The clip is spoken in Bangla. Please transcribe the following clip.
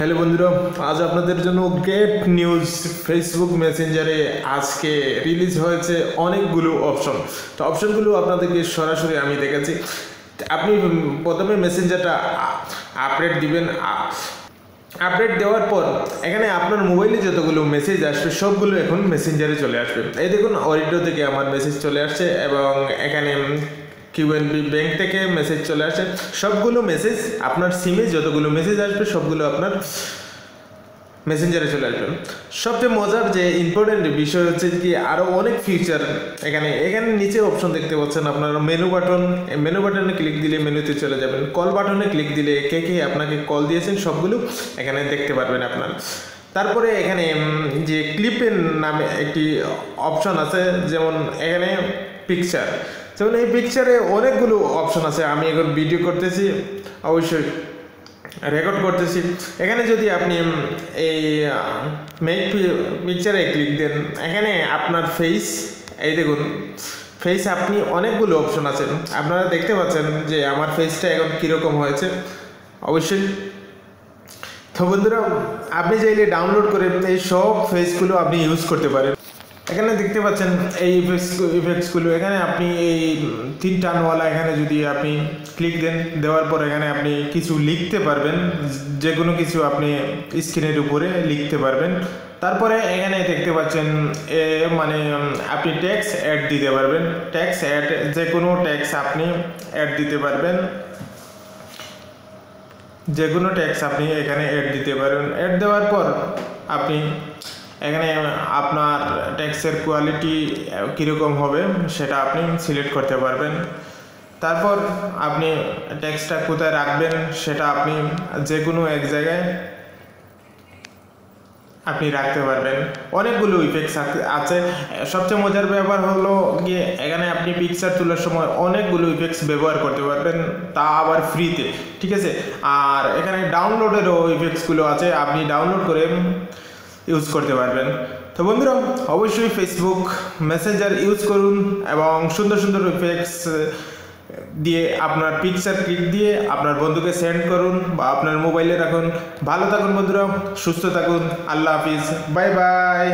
হ্যালো বন্ধুরা, আজ আপনাদের জন্য গ্রেট নিউজ। ফেসবুক মেসেঞ্জারে আজকে রিলিজ হয়েছে অনেকগুলো অপশন। তো অপশনগুলো আপনাদেরকে সরাসরি আমি দেখাচ্ছি। আপনি প্রথমে মেসেঞ্জারটা আপডেট দিবেন। আপডেট দেওয়ার পর এখানে আপনার মোবাইলে যতগুলো মেসেজ আসবে সবগুলো এখন মেসেঞ্জারে চলে আসবে। এই দেখুন, অরিডো থেকে আমার মেসেজ চলে আসছে এবং এখানে কিউএনবি ব্যাংক থেকে মেসেজ চলে আসে। সবগুলো মেসেজ আপনার সিমে যতগুলো মেসেজ আসবে সবগুলো আপনার মেসেঞ্জারে চলে আসবে। সবচেয়ে মজার যে ইম্পর্টেন্ট বিষয় হচ্ছে কি, আরও অনেক ফিচার এখানে নিচে অপশন দেখতে পাচ্ছেন আপনার মেনু বাটন। মেনু বাটনে ক্লিক দিলে মেনুতে চলে যাবেন। কল বাটনে ক্লিক দিলে কে আপনাকে কল দিয়েছেন সবগুলো এখানে দেখতে পারবেন আপনার। তারপরে এখানে যে ক্লিপের নামে একটি অপশন আছে, যেমন এখানে পিকচার। যেমন এই পিকচারে অনেকগুলো অপশন আছে। আমি এখন ভিডিও করতেছি, অবশ্যই রেকর্ড করতেছি। এখানে যদি আপনি এই মেক পিকচারে ক্লিক দেন, এখানে আপনার ফেস, এই দেখুন ফেস, আপনি অনেকগুলো অপশন আছে। আপনারা দেখতে পাচ্ছেন যে আমার ফেসটা এখন কীরকম হয়েছে অবশ্যই। তো বন্ধুরা, আপনি চাইলে ডাউনলোড করে এই সব ফেসগুলো আপনি ইউজ করতে পারেন। এখানে দেখতে পাচ্ছেন এই ইফেক্টসগুলো। এখানে আপনি এই 3 টানওয়ালা এখানে যদি আপনি ক্লিক দেন, দেওয়ার পর এখানে আপনি কিছু লিখতে পারবেন, যে কোনো কিছু আপনি স্ক্রিনের উপরে লিখতে পারবেন। তারপরে এখানে দেখতে পাচ্ছেন মানে আপনি ট্যাক্স অ্যাড দিতে পারবেন। ট্যাক্স অ্যাড, যে কোনো ট্যাক্স আপনি অ্যাড দিতে পারবেন। যে কোনো ট্যাক্স আপনি এখানে অ্যাড দিতে পারেন। অ্যাড দেওয়ার পর আপনি এখানে আপনার ট্যাক্সের কোয়ালিটি কীরকম হবে সেটা আপনি সিলেক্ট করতে পারবেন। তারপর আপনি ট্যাক্সটা কোথায় রাখবেন সেটা আপনি যে কোনো এক জায়গায় আপনি রাখতে পারবেন। অনেকগুলো ইফেক্টস আছে। সবচেয়ে মজার ব্যাপার হলো গিয়ে এখানে আপনি পিকচার তোলার সময় অনেকগুলো ইফেক্টস ব্যবহার করতে পারবেন, তা আবার ফ্রিতে, ঠিক আছে। আর এখানে ডাউনলোডেরও ইফেক্টসগুলো আছে, আপনি ডাউনলোড করে ইউজ করতে পারবেন। তো বন্ধুরা, অবশ্যই ফেসবুক মেসেঞ্জার ইউজ করুন এবং সুন্দর সুন্দর ইফেক্টস দিয়ে আপনার পিকচার ক্লিক দিয়ে আপনার বন্ধুকে সেন্ড করুন বা আপনার মোবাইলে রাখুন। ভালো থাকুন বন্ধুরা, সুস্থ থাকুন। আল্লাহ হাফিজ, বাই বাই।